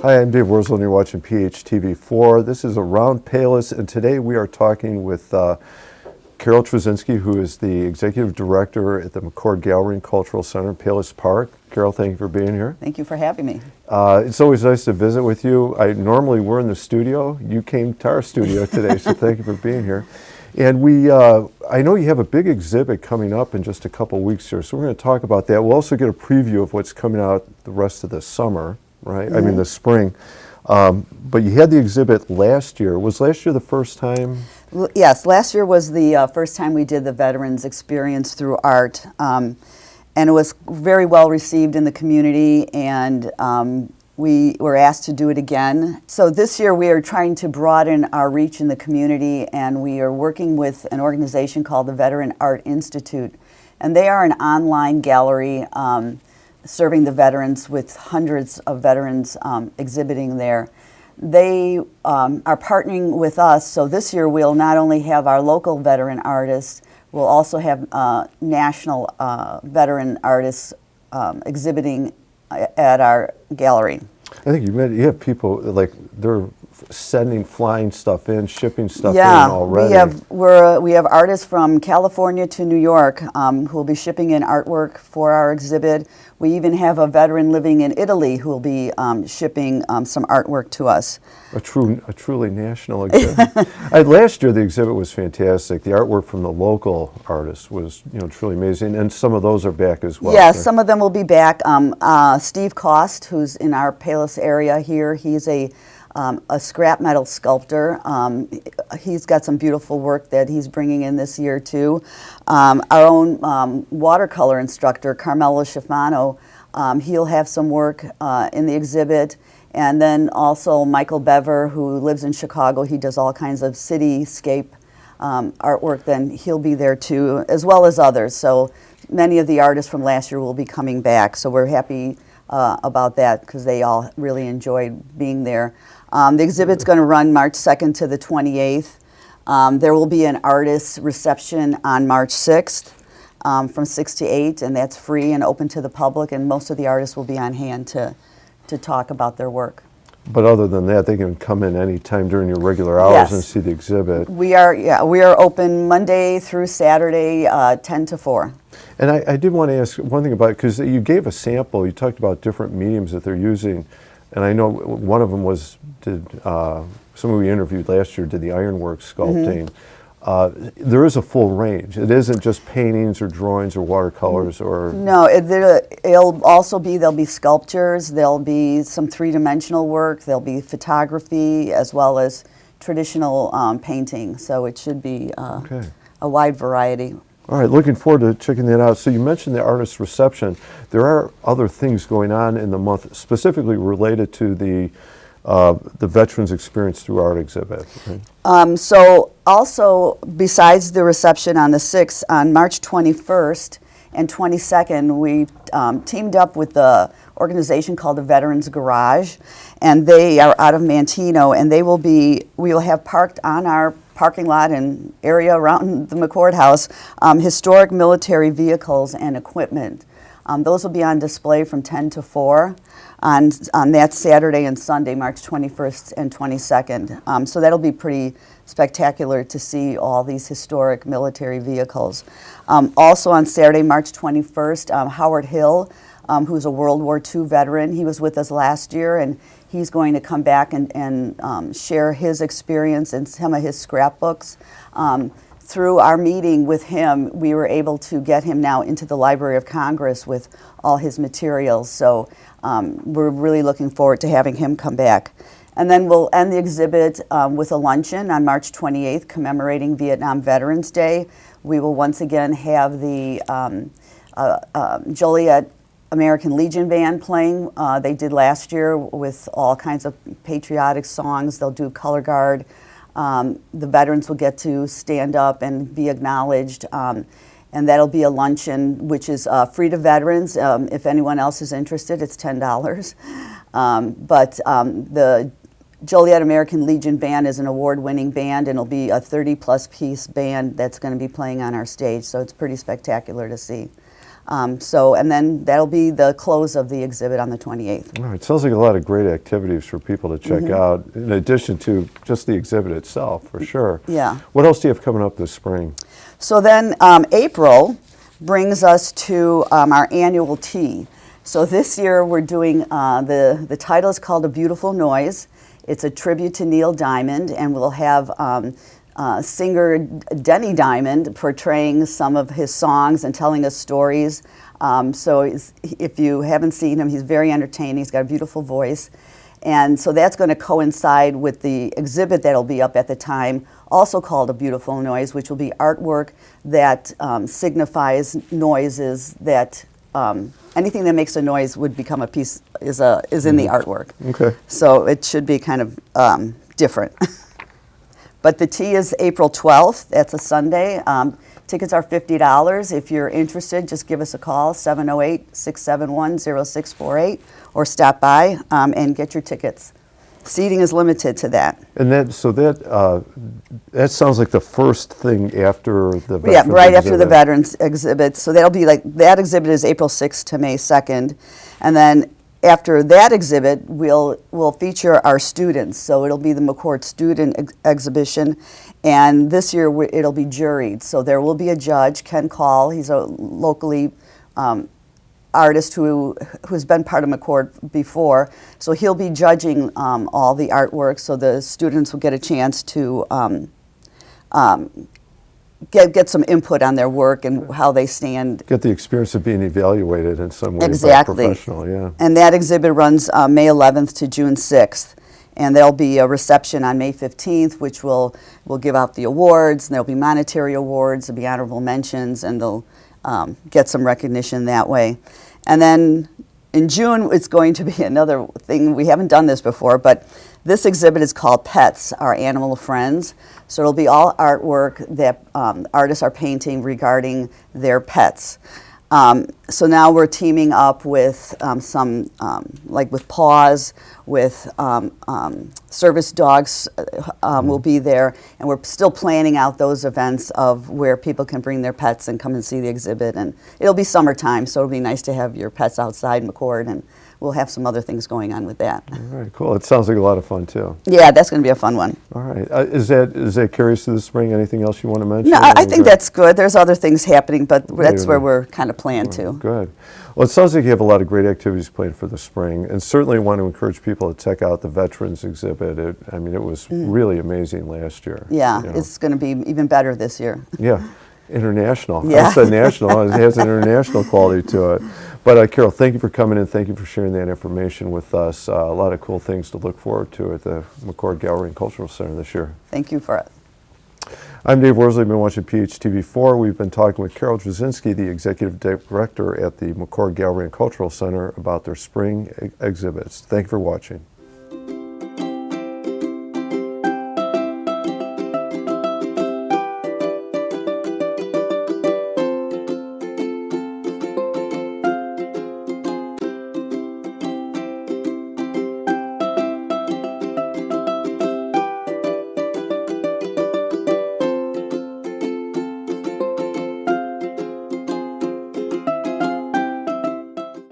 Hi, I'm Dave Wurzel, and you're watching PHTV4. This is Around Palos, and today we are talking with Carol Trzynski, who is the Executive Director at the McCord Gallery and Cultural Center in Palos Park. Carol, thank you for being here. Thank you for having me. It's always nice to visit with you. Normally we're in the studio. You came to our studio today, so thank you for being here. And I know you have a big exhibit coming up in just a couple weeks here, so we're going to talk about that. We'll also get a preview of what's coming out the rest of the summer. Right? Mm-hmm. I mean, the spring. But you had the exhibit last year. Was last year the first time? Yes, last year was the first time we did the Veterans Experience through art. And it was very well received in the community, and we were asked to do it again. So this year we are trying to broaden our reach in the community, and we are working with an organization called the Veteran Art Institute. And they are an online gallery serving the veterans, with hundreds of veterans exhibiting there. They are partnering with us, so this year we'll not only have our local veteran artists, we'll also have national veteran artists exhibiting at our gallery. I think you have people, like, they're flying stuff in, shipping stuff in already. We have artists from California to New York who will be shipping in artwork for our exhibit. We even have a veteran living in Italy who will be shipping some artwork to us. A truly national exhibit. Last year the exhibit was fantastic. The artwork from the local artists was truly amazing, and some of those are back as well. Yes, some of them will be back. Steve Cost, who's in our Palos area here, he's a scrap metal sculptor. He's got some beautiful work that he's bringing in this year too. Our own watercolor instructor, Carmelo Schifano, he'll have some work in the exhibit. And then also Michael Bever, who lives in Chicago, he does all kinds of cityscape artwork, then he'll be there too, as well as others. So many of the artists from last year will be coming back, so we're happy about that because they all really enjoyed being there. The exhibit's going to run March 2nd to the 28th. There will be an artist reception on March 6th from 6 to 8, and that's free and open to the public, and most of the artists will be on hand to talk about their work. But other than that, they can come in any time during your regular hours and see the exhibit. We are open Monday through Saturday, 10 to 4. And I did want to ask one thing about it, because you gave a sample. You talked about different mediums that they're using, and I know one of them was someone we interviewed last year did the ironwork sculpting. Mm-hmm. There is a full range. It isn't just paintings or drawings or watercolors or... No, there'll be sculptures, there'll be some three-dimensional work, there'll be photography, as well as traditional painting. So it should be a wide variety. All right, looking forward to checking that out. So you mentioned the artist reception. There are other things going on in the month specifically related to the Veterans Experience Through Art exhibit. Right? So also, besides the reception on the 6th, on March 21st and 22nd, we teamed up with the organization called the Veterans Garage, and they are out of Manteno, and we will have parked on our parking lot and area around the McCord house historic military vehicles and equipment. Those will be on display from 10 to 4 on that Saturday and Sunday, March 21st and 22nd. So that'll be pretty spectacular to see all these historic military vehicles. Also on Saturday, March 21st, Howard Hill, who's a World War II veteran, he was with us last year, and he's going to come back and share his experience and some of his scrapbooks. Through our meeting with him, we were able to get him now into the Library of Congress with all his materials. So we're really looking forward to having him come back. And then we'll end the exhibit with a luncheon on March 28th, commemorating Vietnam Veterans Day. We will once again have the Joliet American Legion Band playing. They did last year with all kinds of patriotic songs. They'll do color guard. The veterans will get to stand up and be acknowledged, and that'll be a luncheon which is free to veterans. If anyone else is interested, it's $10. But the Joliet American Legion Band is an award-winning band, and it'll be a 30-plus piece band that's going to be playing on our stage, so it's pretty spectacular to see. And then that'll be the close of the exhibit on the 28th. All right, sounds like a lot of great activities for people to check out, in addition to just the exhibit itself, for sure. Yeah. What else do you have coming up this spring? So then April brings us to our annual tea. So this year we're doing, the title is called A Beautiful Noise. It's a tribute to Neil Diamond, and we'll have singer Denny Diamond portraying some of his songs and telling us stories. If you haven't seen him, he's very entertaining. He's got a beautiful voice. And so that's going to coincide with the exhibit that'll be up at the time, also called A Beautiful Noise, which will be artwork that signifies noises that anything that makes a noise would become a piece, is in the artwork. Okay. So it should be kind of different. But the tea is April 12th. That's a Sunday. Tickets are $50. If you're interested, just give us a call, 708-671-0648, or stop by and get your tickets. Seating is limited to that. And that sounds like the first thing after the Veterans Yeah, right after the exhibit. Veterans exhibit. So that'll be that exhibit is April 6th to May 2nd. And then after that exhibit, we'll feature our students. So it'll be the McCord Student Exhibition, and this year it'll be juried. So there will be a judge, Ken Call. He's a locally artist who's been part of McCord before. So he'll be judging all the artwork. So the students will get a chance to get some input on their work and how they stand. Get the experience of being evaluated in some way Exactly. by a professional, yeah. And that exhibit runs May 11th to June 6th. And there'll be a reception on May 15th, which will give out the awards. And there'll be monetary awards, there'll be honorable mentions, and they'll get some recognition that way. And then in June, it's going to be another thing. We haven't done this before, but this exhibit is called Pets, Our Animal Friends. So it'll be all artwork that artists are painting regarding their pets. So now we're teaming up with like with Paws, with service dogs will be there, and we're still planning out those events of where people can bring their pets and come and see the exhibit. And it'll be summertime, so it'll be nice to have your pets outside McCord, and we'll have some other things going on with that. All right, cool. It sounds like a lot of fun, too. Yeah, that's going to be a fun one. All right. Is that carries through the spring? Anything else you want to mention? No, I think that's good. There's other things happening, but that's where Good. we're kind of planned to. Good. Well, it sounds like you have a lot of great activities planned for the spring, and certainly want to encourage people to check out the Veterans exhibit. It was really amazing last year. Yeah, you know. it's going to be even better this year. Yeah, international. Yeah. I said national. It has an international quality to it. But Carol, thank you for coming in. Thank you for sharing that information with us. A lot of cool things to look forward to at the McCord Gallery and Cultural Center this year. Thank you for it. I'm Dave Worsley. I've been watching PHTV4. We've been talking with Carol Drzezinski, the Executive Director at the McCord Gallery and Cultural Center, about their spring exhibits. Thank you for watching.